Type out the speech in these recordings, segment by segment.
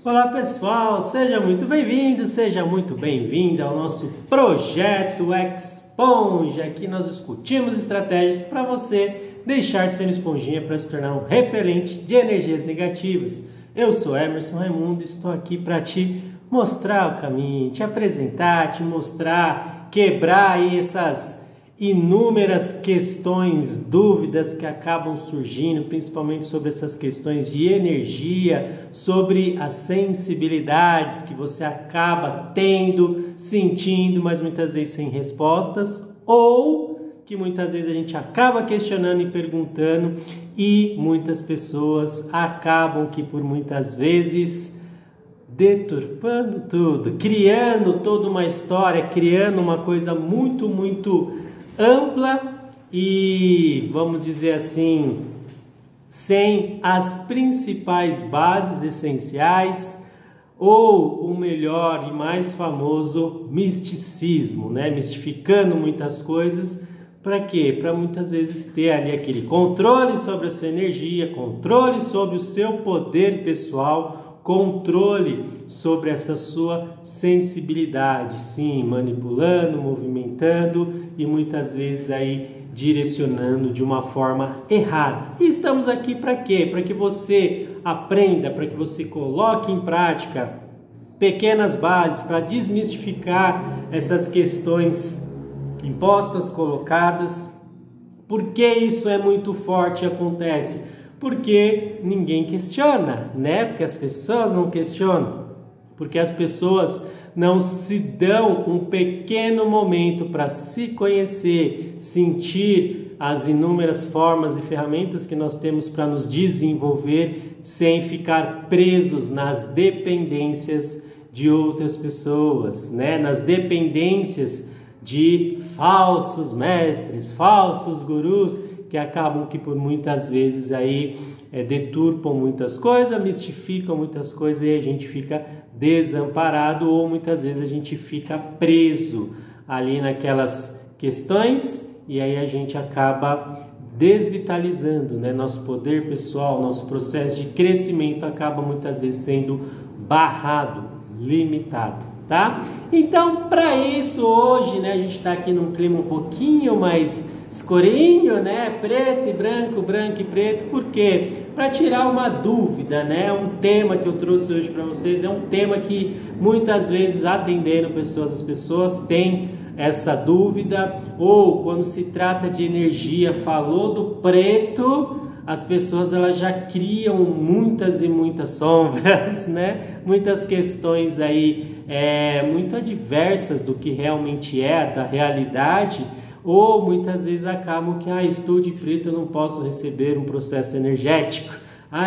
Olá pessoal, seja muito bem-vindo, seja muito bem-vinda ao nosso projeto Esponja. Aqui nós discutimos estratégias para você deixar de ser esponjinha para se tornar um repelente de energias negativas. Eu sou Emerson Raimundo e estou aqui para te mostrar o caminho, te apresentar, te mostrar, quebrar aí essas inúmeras questões, dúvidas que acabam surgindo, principalmente sobre essas questões de energia, sobre as sensibilidades que você acaba tendo, sentindo, mas muitas vezes sem respostas, ou que muitas vezes a gente acaba questionando e perguntando e muitas pessoas acabam que por muitas vezes deturpando tudo, criando toda uma história, criando uma coisa muito ampla e, vamos dizer assim, sem as principais bases essenciais ou o melhor e mais famoso misticismo, né? Mistificando muitas coisas. Para quê? Para muitas vezes ter ali aquele controle sobre a sua energia, controle sobre o seu poder pessoal, controle sobre essa sua sensibilidade, sim, manipulando, movimentando e muitas vezes aí direcionando de uma forma errada. E estamos aqui para quê? Para que você aprenda, para que você coloque em prática pequenas bases para desmistificar essas questões impostas, colocadas. Por que isso é muito forte e acontece? Porque ninguém questiona, né? Porque as pessoas não questionam, porque as pessoas não se dão um pequeno momento para se conhecer, sentir as inúmeras formas e ferramentas que nós temos para nos desenvolver sem ficar presos nas dependências de outras pessoas, né? Nas dependências de falsos mestres, falsos gurus, que acabam que por muitas vezes aí deturpam muitas coisas, mistificam muitas coisas e a gente fica desamparado ou muitas vezes a gente fica preso ali naquelas questões e aí a gente acaba desvitalizando, né? Nosso poder pessoal, nosso processo de crescimento acaba muitas vezes sendo barrado, limitado, tá? Então, para isso hoje, né, a gente está aqui num clima um pouquinho mais escurinho, né? Preto e branco, branco e preto. Por quê? Para tirar uma dúvida, né? Um tema que eu trouxe hoje para vocês é um tema que muitas vezes atendendo pessoas, as pessoas têm essa dúvida, ou quando se trata de energia, falou do preto, as pessoas elas já criam muitas e muitas sombras, né? Muitas questões aí muito adversas do que realmente é, da realidade. Ou muitas vezes acabam que, estou de preto, eu não posso receber um processo energético.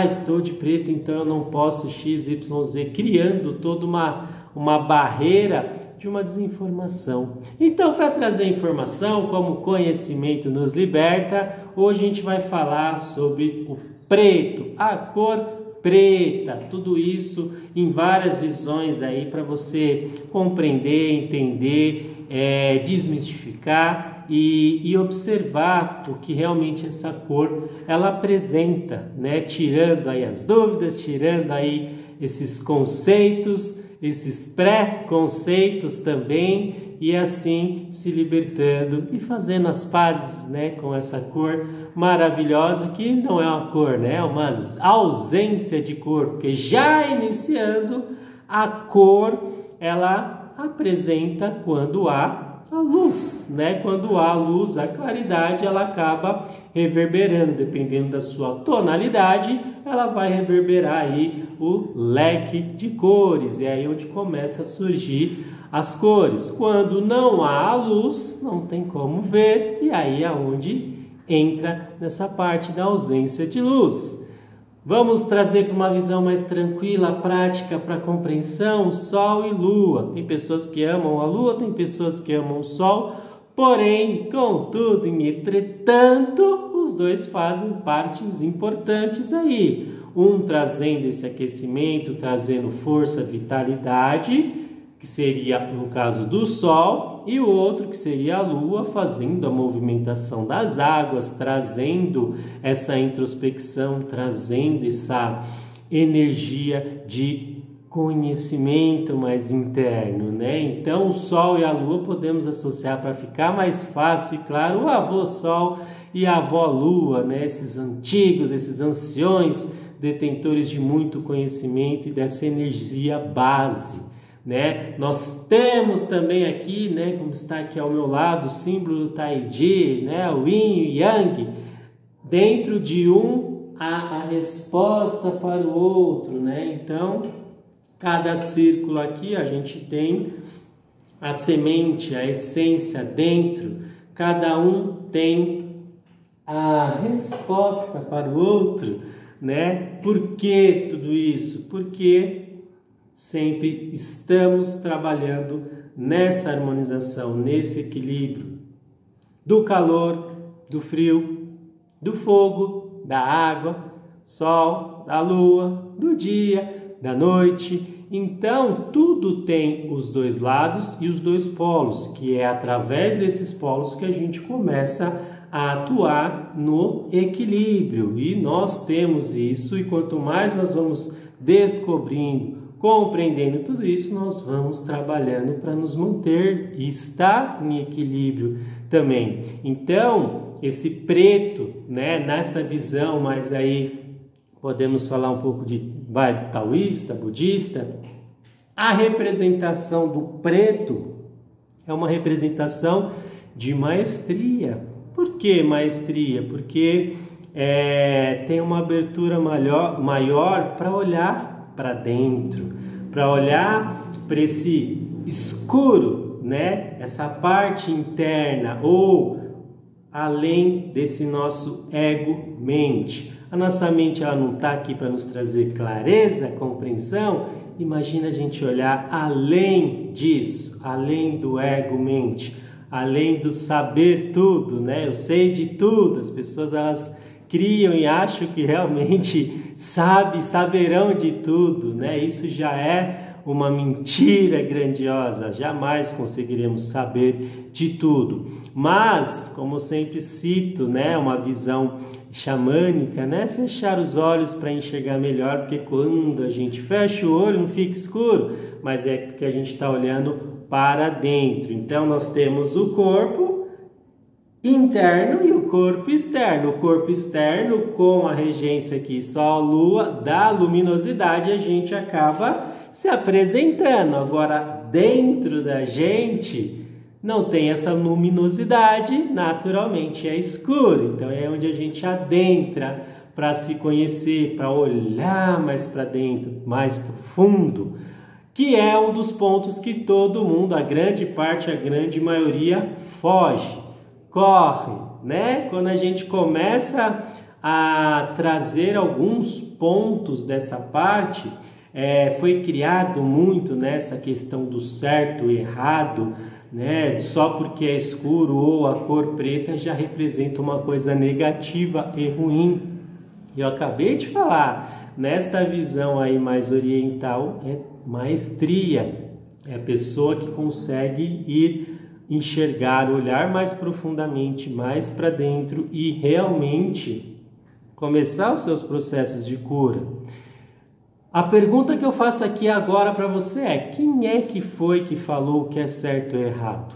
Estou de preto, então eu não posso XYZ, criando toda uma barreira de uma desinformação. Então, para trazer informação, como conhecimento nos liberta, hoje a gente vai falar sobre o preto, a cor preta, tudo isso em várias visões aí para você compreender, entender, desmistificar e observar o que realmente essa cor ela apresenta, né? Tirando aí as dúvidas, tirando aí esses conceitos, esses pré-conceitos também, e assim se libertando e fazendo as pazes, né, com essa cor maravilhosa, que não é uma cor, né, é uma ausência de cor, porque já iniciando a cor, ela apresenta quando há a luz, né? Quando há luz, a claridade, ela acaba reverberando, dependendo da sua tonalidade, ela vai reverberar aí o leque de cores, é aí onde começa a surgir as cores. Quando não há a luz, não tem como ver, e aí é onde entra nessa parte da ausência de luz. Vamos trazer para uma visão mais tranquila, prática, para compreensão, Sol e Lua. Tem pessoas que amam a Lua, tem pessoas que amam o Sol, porém, contudo, entretanto, os dois fazem partes importantes aí. Um trazendo esse aquecimento, trazendo força, vitalidade, que seria no caso do Sol, e o outro que seria a Lua, fazendo a movimentação das águas, trazendo essa introspecção, trazendo essa energia de conhecimento mais interno, né? Então o Sol e a Lua podemos associar para ficar mais fácil, claro, o avô Sol e a avó Lua, né? Esses antigos, esses anciões, detentores de muito conhecimento e dessa energia base, né? Nós temos também aqui, né, como está aqui ao meu lado, o símbolo do Taiji, né, o Yin e Yang, dentro de a resposta para o outro, né? Então, cada círculo aqui a gente tem a semente, a essência dentro, cada um tem a resposta para o outro, né? Por que tudo isso? Porque sempre estamos trabalhando nessa harmonização, nesse equilíbrio do calor, do frio, do fogo, da água, sol, da lua, do dia, da noite. Então, tudo tem os dois lados e os dois polos, que é através desses polos que a gente começa a atuar no equilíbrio. E nós temos isso, e quanto mais nós vamos descobrindo, compreendendo tudo isso, nós vamos trabalhando para nos manter e estar em equilíbrio também. Então, esse preto, né, nessa visão, mas aí podemos falar um pouco de taoísta, budista, a representação do preto é uma representação de maestria. Por que maestria? Porque tem uma abertura maior para olhar para dentro, para olhar para esse escuro, né? Essa parte interna ou além desse nosso ego-mente. A nossa mente ela não está aqui para nos trazer clareza, compreensão. Imagina a gente olhar além disso, além do ego-mente, além do saber tudo, né? Eu sei de tudo. As pessoas elas criam e acham que realmente saberão de tudo, né? Isso já é uma mentira grandiosa, jamais conseguiremos saber de tudo. Mas, como eu sempre cito, né, uma visão xamânica, né, fechar os olhos para enxergar melhor, porque quando a gente fecha o olho não fica escuro, mas é porque a gente está olhando para dentro. Então, nós temos o corpo interno e o corpo externo. O corpo externo, com a regência aqui, Sol, Lua, da luminosidade, a gente acaba se apresentando. Agora, dentro da gente, não tem essa luminosidade, naturalmente é escuro. Então, é onde a gente adentra para se conhecer, para olhar mais para dentro, mais profundo, que é um dos pontos que todo mundo, a grande parte, a grande maioria, foge, corre, né? Quando a gente começa a trazer alguns pontos dessa parte, foi criado muito nessa questão do certo e errado, né? Só porque é escuro ou a cor preta já representa uma coisa negativa e ruim. Eu acabei de falar, nesta visão aí mais oriental, é maestria, é a pessoa que consegue ir enxergar, olhar mais profundamente, mais para dentro e realmente começar os seus processos de cura. A pergunta que eu faço aqui agora para você é: quem é que foi que falou que é certo ou errado?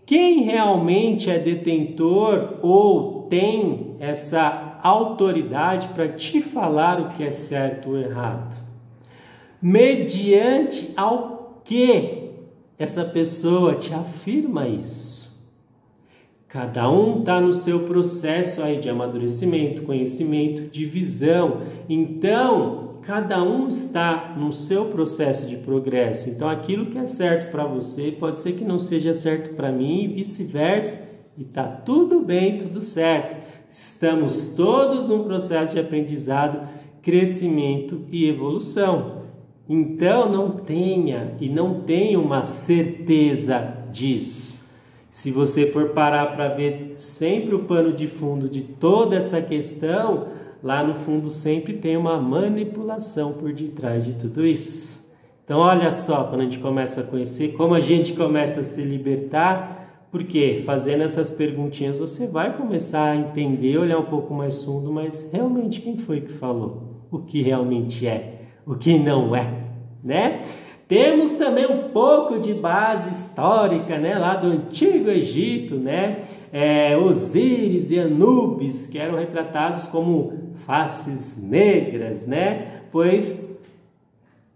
Quem realmente é detentor ou tem essa autoridade para te falar o que é certo ou errado? Mediante ao que essa pessoa te afirma isso? Cada um está no seu processo aí de amadurecimento, conhecimento, de visão. Então, cada um está no seu processo de progresso. Então, aquilo que é certo para você pode ser que não seja certo para mim e vice-versa. E está tudo bem, tudo certo. Estamos todos num processo de aprendizado, crescimento e evolução. Então, não tenha uma certeza disso. Se você for parar para ver sempre o pano de fundo de toda essa questão, lá no fundo sempre tem uma manipulação por detrás de tudo isso. Então olha só, quando a gente começa a conhecer, como a gente começa a se libertar, porque fazendo essas perguntinhas você vai começar a entender, olhar um pouco mais fundo, mas realmente quem foi que falou? o que realmente é, o que não é, né? Temos também um pouco de base histórica, né, lá do Antigo Egito, né? Osíris e Anubis, que eram retratados como faces negras, né? Pois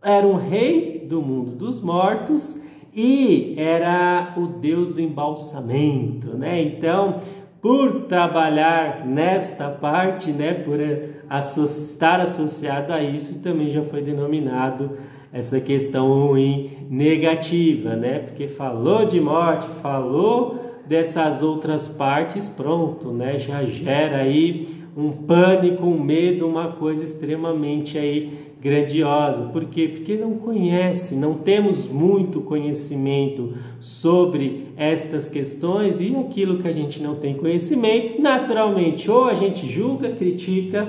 era um rei do mundo dos mortos e era o deus do embalsamento, né? Então, por trabalhar nesta parte, né, por estar associado a isso, também já foi denominado essa questão ruim negativa, né? Porque falou de morte, falou dessas outras partes, pronto, né? Já gera aí um pânico, um medo, uma coisa extremamente aí grandiosa. Por quê? Porque não conhece, não temos muito conhecimento sobre estas questões, e aquilo que a gente não tem conhecimento, naturalmente, ou a gente julga, critica,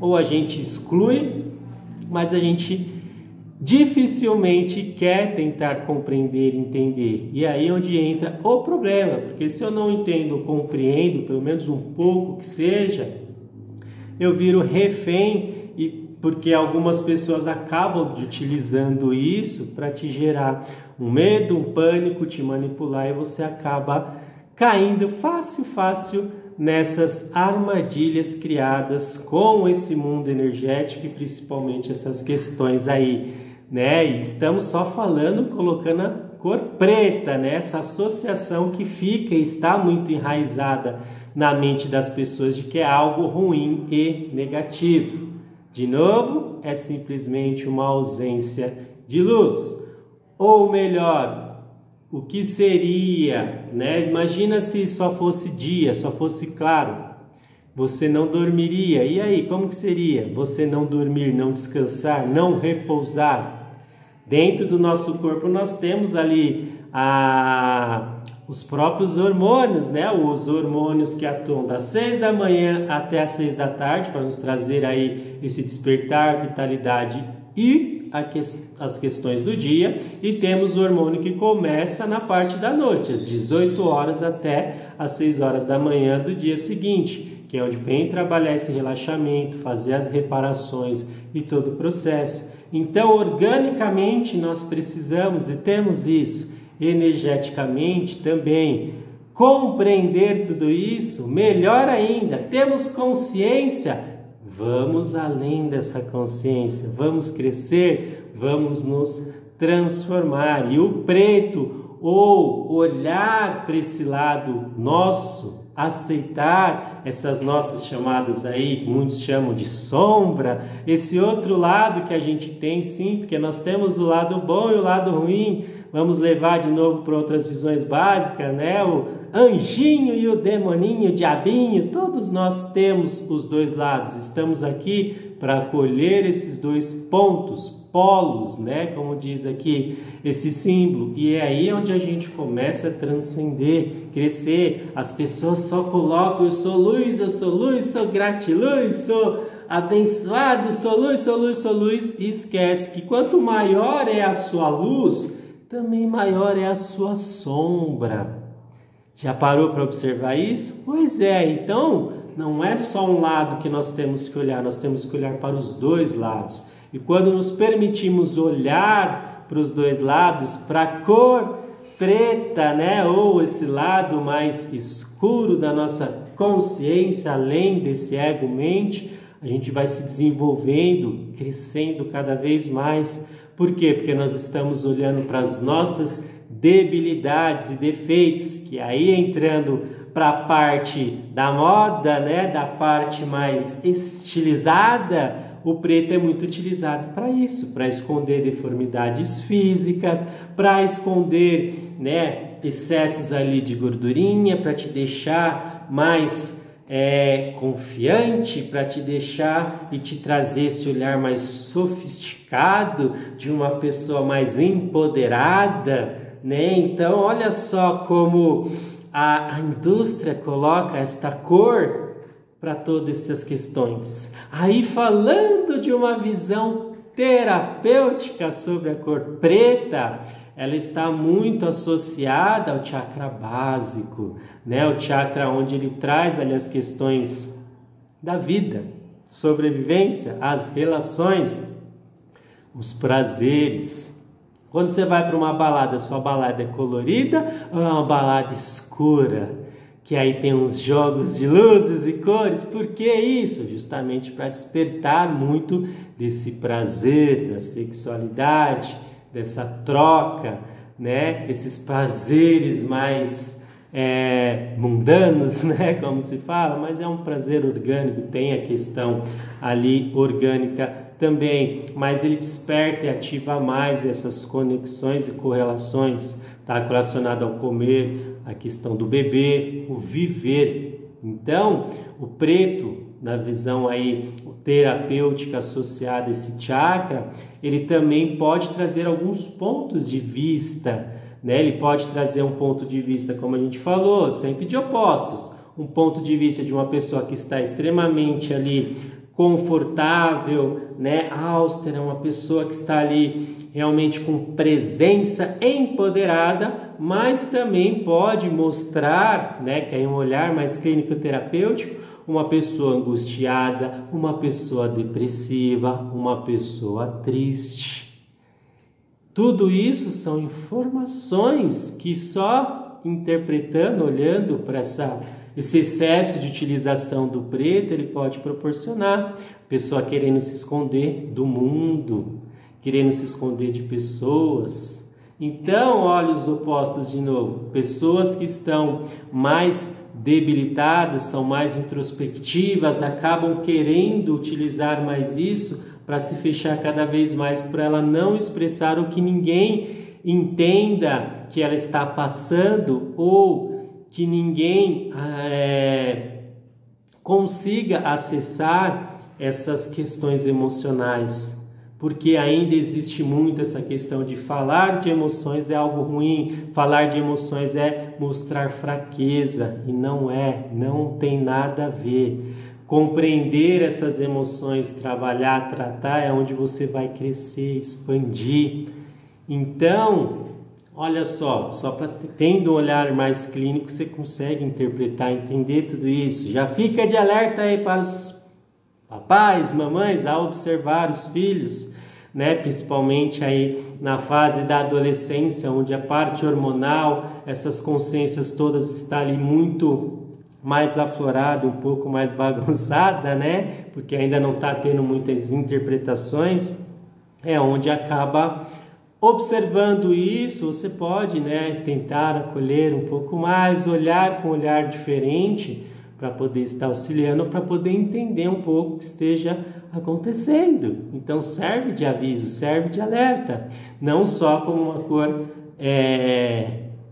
ou a gente exclui, mas a gente dificilmente quer tentar compreender, entender. E aí é onde entra o problema, porque se eu não entendo, compreendo, pelo menos um pouco que seja, eu viro refém, e porque algumas pessoas acabam utilizando isso para te gerar um medo, um pânico, te manipular, e você acaba caindo fácil nessas armadilhas criadas com esse mundo energético e principalmente essas questões aí, né? E estamos só falando, colocando a cor preta, né? Essa associação que fica e está muito enraizada na mente das pessoas de que é algo ruim e negativo. De novo, é simplesmente uma ausência de luz. Ou melhor, o que seria, né? Imagina se só fosse dia, só fosse claro. Você não dormiria. E aí, como que seria? Você não dormir, não descansar, não repousar. Dentro do nosso corpo nós temos ali os próprios hormônios, né? Os hormônios que atuam das 6 da manhã até as 6 da tarde para nos trazer aí esse despertar, vitalidade e as questões do dia. E temos o hormônio que começa na parte da noite, às 18 horas até às 6 horas da manhã do dia seguinte, que é onde vem trabalhar esse relaxamento, fazer as reparações e todo o processo. Então, organicamente, nós precisamos, e temos isso, energeticamente também, compreender tudo isso, melhor ainda, temos consciência, vamos além dessa consciência, vamos crescer, vamos nos transformar. E o preto, ou olhar para esse lado nosso, aceitar essas nossas chamadas aí, que muitos chamam de sombra, esse outro lado que a gente tem, sim, porque nós temos o lado bom e o lado ruim. Vamos levar de novo para outras visões básicas, né? O anjinho e o demoninho, o diabinho, todos nós temos os dois lados. Estamos aqui para acolher esses dois pontos, polos, né? Como diz aqui esse símbolo. E é aí onde a gente começa a transcender, crescer. As pessoas só colocam: eu sou luz, sou gratiluz, sou abençoado, sou luz, e esquece que quanto maior é a sua luz, também maior é a sua sombra. Já parou para observar isso? Pois é, então não é só um lado que nós temos que olhar, nós temos que olhar para os dois lados. E quando nos permitimos olhar para os dois lados, para a cor preta, né, ou esse lado mais escuro da nossa consciência, além desse ego-mente, a gente vai se desenvolvendo, crescendo cada vez mais. Por quê? Porque nós estamos olhando para as nossas debilidades e defeitos, que aí entrando para a parte da moda, né, da parte mais estilizada, o preto é muito utilizado para isso, para esconder deformidades físicas, para esconder, né, excessos ali de gordurinha, para te deixar mais confiante, para te deixar e te trazer esse olhar mais sofisticado de uma pessoa mais empoderada, né? Então, olha só como a indústria coloca esta cor para todas essas questões. Aí, falando de uma visão terapêutica sobre a cor preta, ela está muito associada ao chakra básico, né? O chakra onde ele traz ali as questões da vida, sobrevivência, as relações, os prazeres. Quando você vai para uma balada, sua balada é colorida ou é uma balada escura? Que aí tem uns jogos de luzes e cores. Por que isso? Justamente para despertar muito desse prazer, da sexualidade, dessa troca, né? Esses prazeres mais mundanos, né? Como se fala, mas é um prazer orgânico, tem a questão ali orgânica também, mas ele desperta e ativa mais essas conexões e correlações, está relacionado ao comer, a questão do beber, o viver. Então, o preto, na visão aí terapêutica associada a esse chakra, ele também pode trazer alguns pontos de vista, né? Ele pode trazer um ponto de vista, como a gente falou, sempre de opostos, um ponto de vista de uma pessoa que está extremamente ali confortável, né, austera, uma pessoa que está ali realmente com presença empoderada, mas também pode mostrar, né, que é um olhar mais clínico-terapêutico, uma pessoa angustiada, uma pessoa depressiva, uma pessoa triste. Tudo isso são informações que só interpretando, olhando para esse excesso de utilização do preto, ele pode proporcionar pessoa querendo se esconder do mundo, querendo se esconder de pessoas. Então, olha os opostos de novo. Pessoas que estão mais debilitadas, são mais introspectivas, acabam querendo utilizar mais isso para se fechar cada vez mais, para ela não expressar o que ninguém entenda que ela está passando, ou que ninguém consiga acessar essas questões emocionais, porque ainda existe muito essa questão de falar de emoções é algo ruim, falar de emoções é mostrar fraqueza, e não tem nada a ver. Compreender essas emoções, trabalhar, tratar, é onde você vai crescer, expandir. Então, olha só para tendo um olhar mais clínico, você consegue interpretar, entender tudo isso. Já fica de alerta aí para os papais, mamães, a observar os filhos, né? Principalmente aí na fase da adolescência, onde a parte hormonal, essas consciências todas estão ali muito mais aflorada, um pouco mais bagunçada, né? Porque ainda não está tendo muitas interpretações, é onde acaba observando isso. Você pode, né, tentar acolher um pouco mais, olhar com um olhar diferente para poder estar auxiliando, para poder entender um pouco o que esteja acontecendo. Então serve de aviso, serve de alerta, não só como uma cor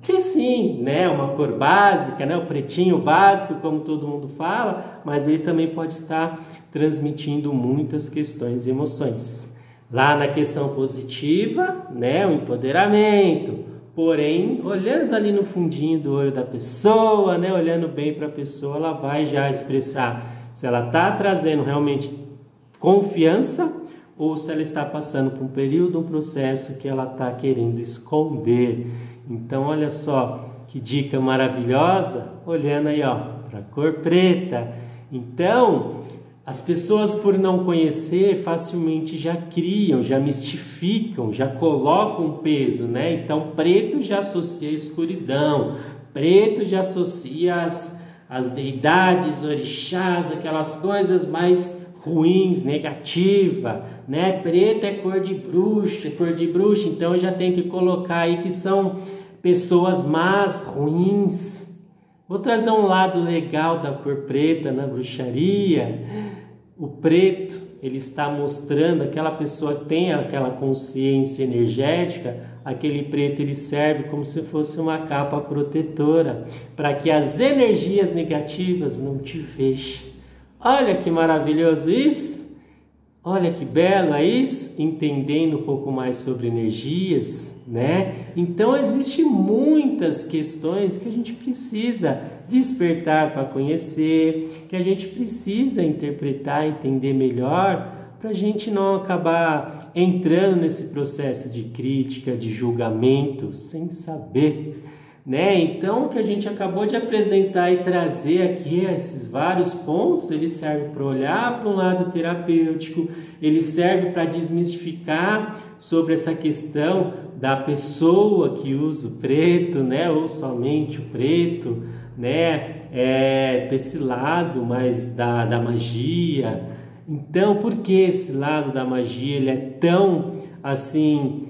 que sim, né, uma cor básica, né, o pretinho básico, como todo mundo fala, mas ele também pode estar transmitindo muitas questões e emoções. Lá na questão positiva, né, o empoderamento, porém, olhando ali no fundinho do olho da pessoa, né, olhando bem para a pessoa, ela vai já expressar se ela está trazendo realmente confiança ou se ela está passando por um período, um processo que ela está querendo esconder. Então, olha só que dica maravilhosa, olhando aí, ó, para a cor preta. Então, as pessoas, por não conhecer, facilmente já criam, já mistificam, já colocam peso, né? Então, preto já associa a escuridão, preto já associa as deidades, orixás, aquelas coisas mais ruins, negativa, né? Preto é cor de bruxa, então eu já tenho que colocar aí que são pessoas más, ruins. Vou trazer um lado legal da cor preta na bruxaria. O preto, ele está mostrando, aquela pessoa que tem aquela consciência energética, aquele preto ele serve como se fosse uma capa protetora, para que as energias negativas não te vejam. Olha que maravilhoso isso! Olha que belo isso! Entendendo um pouco mais sobre energias, né? Então, existem muitas questões que a gente precisa despertar para conhecer, que a gente precisa interpretar, entender melhor, para a gente não acabar entrando nesse processo de crítica, de julgamento, sem saber, né? Então, o que a gente acabou de apresentar e trazer aqui, esses vários pontos, ele serve para olhar para um lado terapêutico, ele serve para desmistificar sobre essa questão da pessoa que usa o preto, né? Ou somente o preto, né? Desse lado mais da magia. Então, por que esse lado da magia ele é tão assim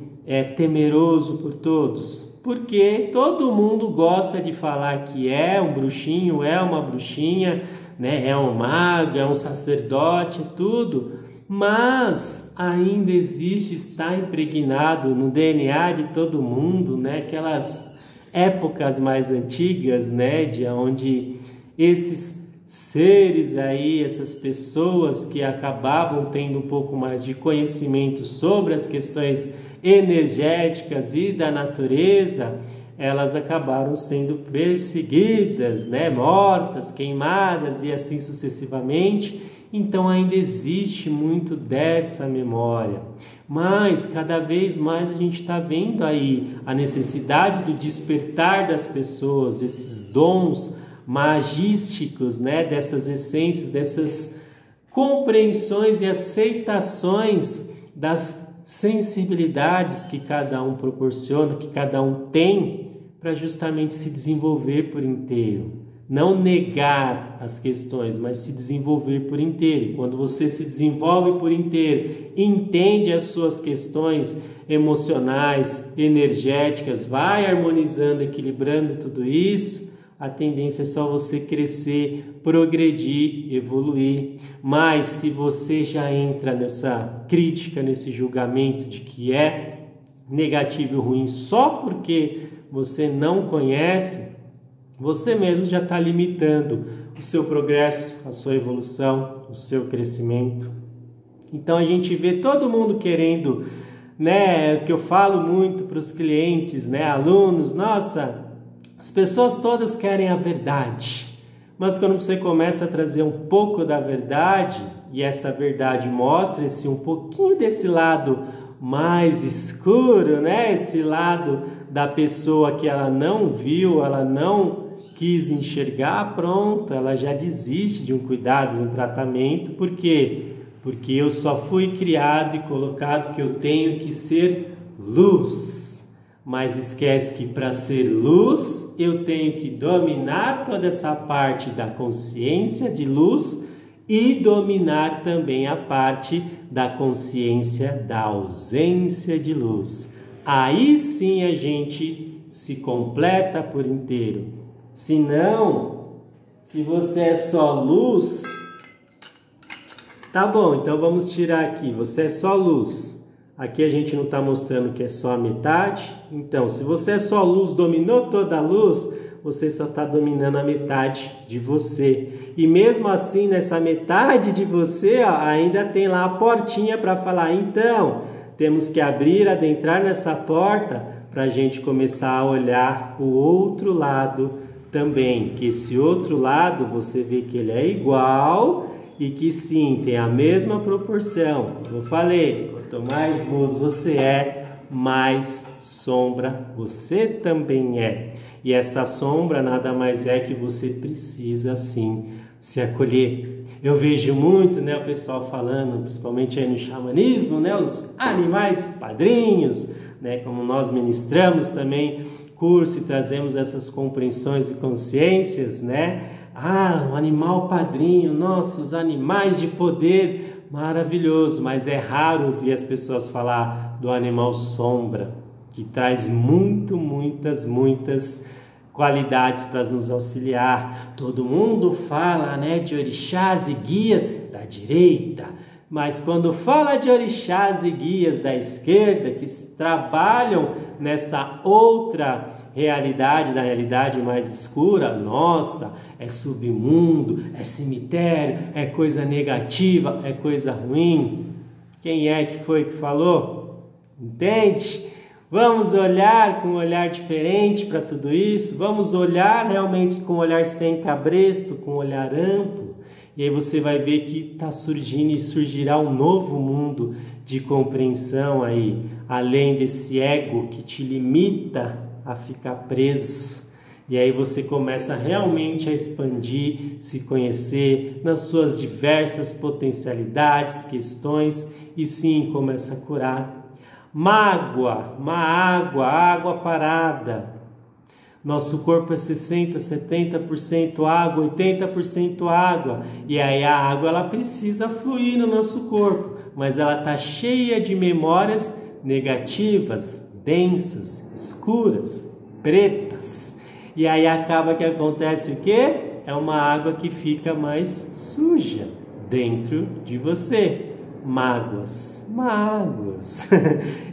temeroso por todos? Porque todo mundo gosta de falar que é um bruxinho, é uma bruxinha, né? É um mago, é um sacerdote, tudo, mas ainda existe, está impregnado no DNA de todo mundo, né? Aquelas épocas mais antigas, né? De onde esses seres aí, essas pessoas que acabavam tendo um pouco mais de conhecimento sobre as questões energéticas e da natureza, elas acabaram sendo perseguidas, né? Mortas, queimadas e assim sucessivamente. Então ainda existe muito dessa memória. Mas cada vez mais a gente está vendo aí a necessidade do despertar das pessoas, desses dons magísticos, né? Dessas essências, dessas compreensões e aceitações das sensibilidades que cada um proporciona, que cada um tem, para justamente se desenvolver por inteiro. Não negar as questões, mas se desenvolver por inteiro. Quando você se desenvolve por inteiro, entende as suas questões emocionais, energéticas, vai harmonizando, equilibrando tudo isso, a tendência é só você crescer, progredir, evoluir. Mas se você já entra nessa crítica, nesse julgamento de que é negativo e ruim só porque você não conhece, você mesmo já está limitando o seu progresso, a sua evolução, o seu crescimento. Então a gente vê todo mundo querendo, né, que eu falo muito para os clientes, né, alunos, nossa, as pessoas todas querem a verdade, mas quando você começa a trazer um pouco da verdade, e essa verdade mostra-se um pouquinho desse lado mais escuro, né? Esse lado da pessoa que ela não viu, ela não quis enxergar, pronto, ela já desiste de um cuidado, de um tratamento. Por quê? Porque eu só fui criado e colocado que eu tenho que ser luz. Mas esquece que para ser luz, eu tenho que dominar toda essa parte da consciência de luz e dominar também a parte da consciência da ausência de luz. Aí sim a gente se completa por inteiro. Se não, se você é só luz, tá bom, então vamos tirar aqui, você é só luz. Aqui a gente não está mostrando que é só a metade. Então, se você é só luz, dominou toda a luz, você só está dominando a metade de você. E mesmo assim, nessa metade de você, ó, ainda tem lá a portinha para falar. Então, temos que abrir, adentrar nessa porta para a gente começar a olhar o outro lado também. Que esse outro lado, você vê que ele é igual e que sim, tem a mesma proporção. Como eu falei, quanto mais luz você é, mais sombra você também é. E essa sombra nada mais é que você precisa sim se acolher. Eu vejo muito, né, o pessoal falando, principalmente aí no xamanismo, né, os animais padrinhos, né, como nós ministramos também curso e trazemos essas compreensões e consciências, né? Ah, o animal padrinho, nossa, os animais de poder, maravilhoso, mas é raro ouvir as pessoas falar do animal sombra, que traz muitas qualidades para nos auxiliar. Todo mundo fala, né, de orixás e guias da direita, mas quando fala de orixás e guias da esquerda, que trabalham nessa outra realidade, da realidade mais escura, nossa, é submundo, é cemitério, é coisa negativa, é coisa ruim. Quem é que foi que falou? Entende? Vamos olhar com um olhar diferente para tudo isso, vamos olhar realmente com um olhar sem cabresto, com um olhar amplo, e aí você vai ver que está surgindo e surgirá um novo mundo de compreensão aí, além desse ego que te limita a ficar preso, E aí você começa realmente a expandir, se conhecer nas suas diversas potencialidades, questões, e sim, começa a curar. Mágoa, água parada. Nosso corpo é 60%, 70% água, 80% água. E aí a água ela precisa fluir no nosso corpo, mas ela está cheia de memórias negativas, densas, escuras, pretas. E aí acaba que acontece o quê? É uma água que fica mais suja dentro de você. Mágoas.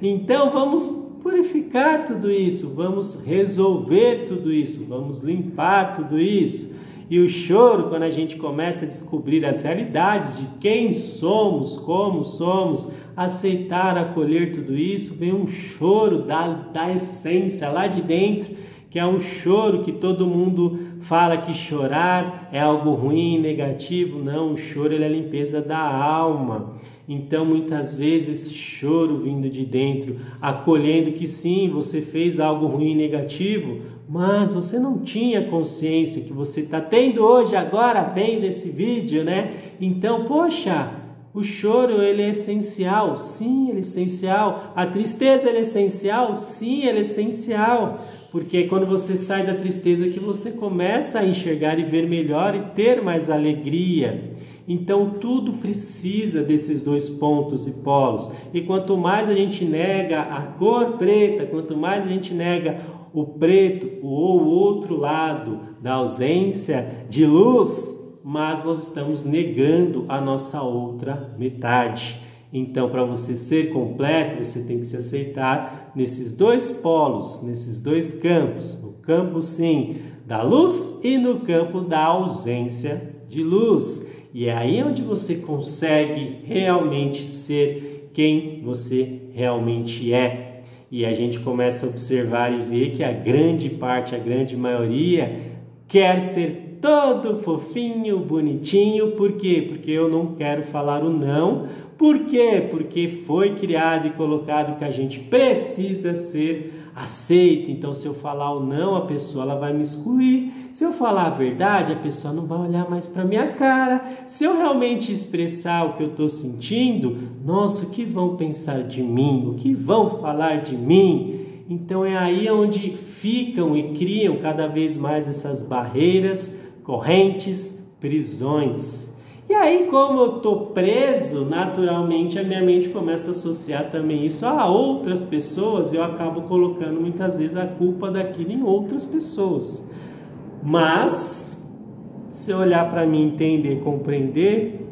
Então vamos purificar tudo isso, vamos resolver tudo isso, vamos limpar tudo isso. E o choro, quando a gente começa a descobrir as realidades de quem somos, como somos, aceitar, acolher tudo isso, vem um choro da essência lá de dentro, que é um choro que todo mundo fala que chorar é algo ruim, negativo. Não, o choro ele é a limpeza da alma. Então, muitas vezes, esse choro vindo de dentro, acolhendo que sim, você fez algo ruim, negativo, mas você não tinha consciência que você está tendo hoje, agora, vendo esse vídeo, né? Então, poxa, o choro ele é essencial, sim, ele é essencial. A tristeza ele é essencial, sim, ele é essencial. Porque quando você sai da tristeza que você começa a enxergar e ver melhor e ter mais alegria. Então tudo precisa desses dois pontos e polos. E quanto mais a gente nega a cor preta, quanto mais a gente nega o preto ou o outro lado da ausência de luz, mas nós estamos negando a nossa outra metade. Então, para você ser completo, você tem que se aceitar nesses dois polos, nesses dois campos. No campo, sim, da luz e no campo da ausência de luz. E é aí onde você consegue realmente ser quem você realmente é. E a gente começa a observar e ver que a grande parte, a grande maioria, quer ser todo fofinho, bonitinho. Por quê? Porque eu não quero falar o não. Por quê? Porque foi criado e colocado que a gente precisa ser aceito. Então, se eu falar o não, a pessoa ela vai me excluir. Se eu falar a verdade, a pessoa não vai olhar mais para minha cara. Se eu realmente expressar o que eu estou sentindo, nossa, o que vão pensar de mim? O que vão falar de mim? Então, é aí onde ficam e criam cada vez mais essas barreiras, correntes, prisões. E aí, como eu estou preso, naturalmente a minha mente começa a associar também isso a outras pessoas e eu acabo colocando muitas vezes a culpa daquilo em outras pessoas. Mas, se eu olhar para mim, entender, compreender,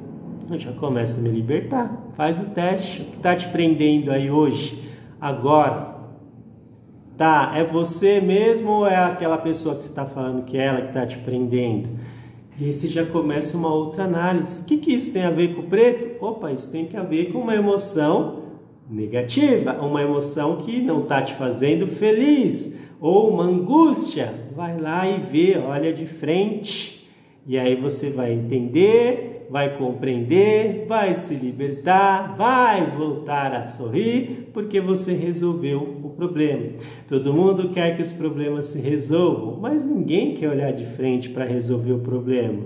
eu já começo a me libertar. Faz o teste. O que está te prendendo aí hoje, agora? Tá, é você mesmo ou é aquela pessoa que você está falando que é ela que está te prendendo? E aí você já começa uma outra análise. O que isso tem a ver com o preto? Opa, isso tem a ver com uma emoção negativa, uma emoção que não está te fazendo feliz, ou uma angústia. Vai lá e vê, olha de frente. E aí você vai entender, vai compreender, vai se libertar, vai voltar a sorrir, porque você resolveu o problema. Todo mundo quer que os problemas se resolvam, mas ninguém quer olhar de frente para resolver o problema.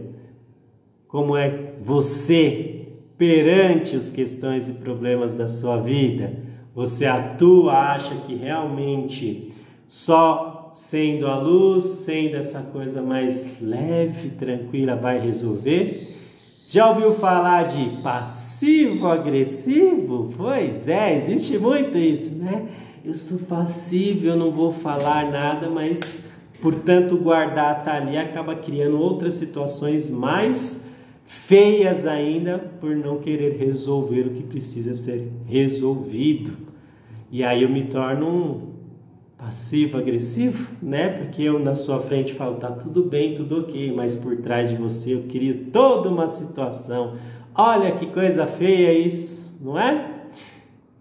Como é você perante as questões e problemas da sua vida? Você atua, acha que realmente só sendo a luz, sendo essa coisa mais leve, tranquila, vai resolver? Já ouviu falar de passivo-agressivo? Pois é, existe muito isso, né? Eu sou passivo, eu não vou falar nada, mas, portanto, guardar tá ali acaba criando outras situações mais feias ainda por não querer resolver o que precisa ser resolvido. E aí eu me torno um passivo-agressivo, né? Porque eu na sua frente falo, tá tudo bem, tudo ok, mas por trás de você eu crio toda uma situação. Olha que coisa feia isso, não é?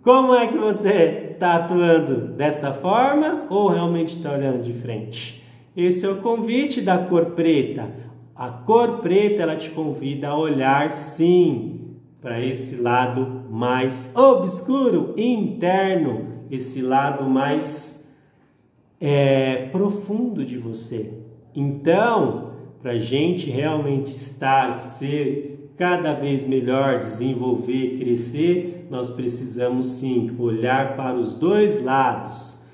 Como é que você está atuando desta forma ou realmente está olhando de frente? Esse é o convite da cor preta. A cor preta ela te convida a olhar sim para esse lado mais obscuro, interno, esse lado mais profundo de você. Então, para a gente realmente ser cada vez melhor, desenvolver, crescer, nós precisamos sim olhar para os dois lados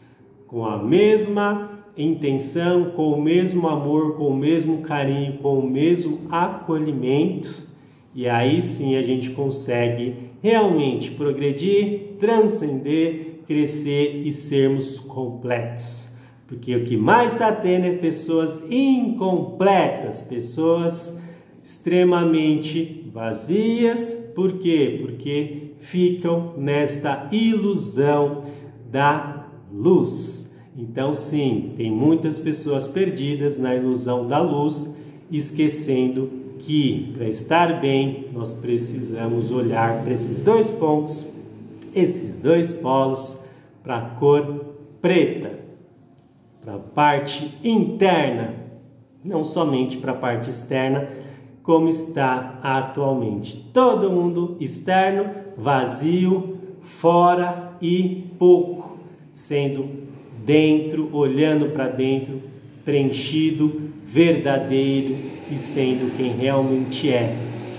com a mesma intenção, com o mesmo amor, com o mesmo carinho, com o mesmo acolhimento, e aí sim a gente consegue realmente progredir, transcender, crescer e sermos completos. Porque o que mais está tendo é pessoas incompletas, pessoas extremamente vazias. Por quê? Porque ficam nesta ilusão da luz. Então sim, tem muitas pessoas perdidas na ilusão da luz, esquecendo que para estar bem nós precisamos olhar para esses dois pontos, esses dois polos, para a cor preta, para a parte interna, não somente para a parte externa, como está atualmente. Todo mundo externo, vazio, fora e pouco, sendo dentro, olhando para dentro, preenchido, verdadeiro e sendo quem realmente é.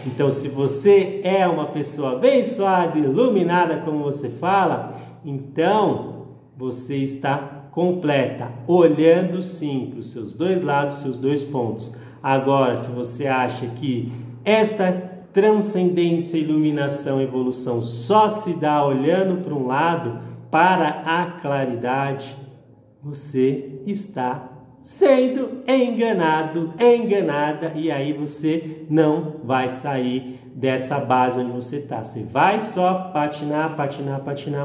Então, se você é uma pessoa abençoada, iluminada, como você fala, então você está completa, olhando sim para os seus dois lados, seus dois pontos. Agora, se você acha que esta transcendência, iluminação, evolução só se dá olhando para um lado, para a claridade, você está sendo enganado, enganada, e aí você não vai sair dessa base onde você está. Você vai só patinar,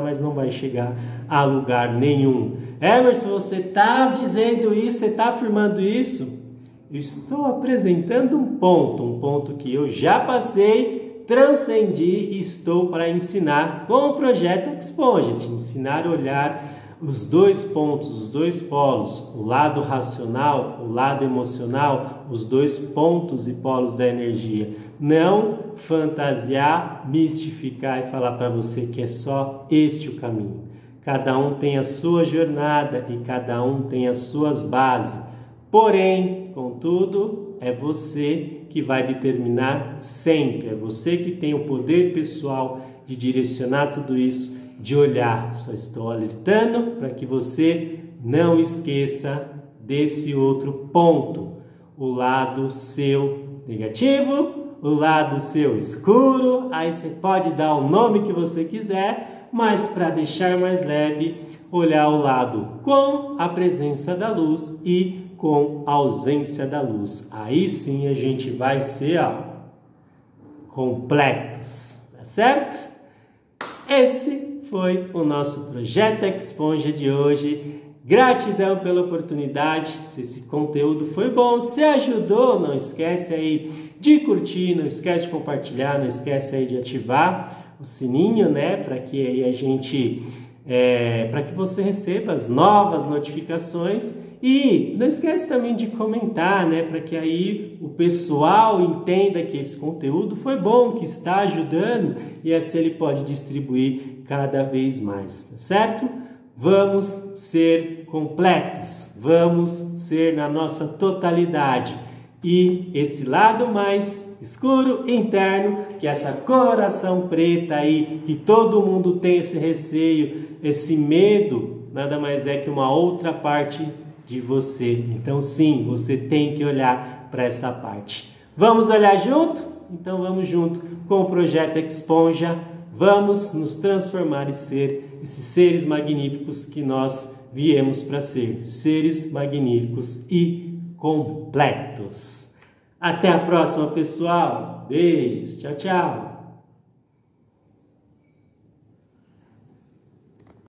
mas não vai chegar a lugar nenhum. Emerson, você está dizendo isso, você está afirmando isso? Eu estou apresentando um ponto que eu já passei, transcendi e estou para ensinar com o projeto Exponja, te ensinar a olhar os dois pontos, os dois polos, o lado racional, o lado emocional, os dois pontos e polos da energia. Não fantasiar, mistificar e falar para você que é só este o caminho. Cada um tem a sua jornada e cada um tem as suas bases. Porém, contudo, é você que vai determinar sempre. É você que tem o poder pessoal de direcionar tudo isso, de olhar. Só estou alertando para que você não esqueça desse outro ponto, o lado seu negativo, o lado seu escuro. Aí você pode dar o nome que você quiser, mas para deixar mais leve, olhar o lado com a presença da luz e com a ausência da luz. Aí sim a gente vai ser completos, tá certo? Esse foi o nosso projeto Exponja de hoje. Gratidão pela oportunidade. Se esse conteúdo foi bom, se ajudou, não esquece aí de curtir, não esquece de compartilhar, não esquece aí de ativar o sininho, né, para que aí a gente para que você receba as novas notificações. E não esquece também de comentar, né, para que aí o pessoal entenda que esse conteúdo foi bom, que está ajudando, e assim ele pode distribuir cada vez mais, tá certo? Vamos ser completos, vamos ser na nossa totalidade. E esse lado mais escuro, interno, que essa coloração preta aí, que todo mundo tem esse receio, esse medo, nada mais é que uma outra parte de você. Então sim, você tem que olhar para essa parte. Vamos olhar junto? Então vamos junto com o projeto Exponja. Vamos nos transformar e ser esses seres magníficos que nós viemos para ser. Seres magníficos e completos. Até a próxima, pessoal. Beijos. Tchau, tchau.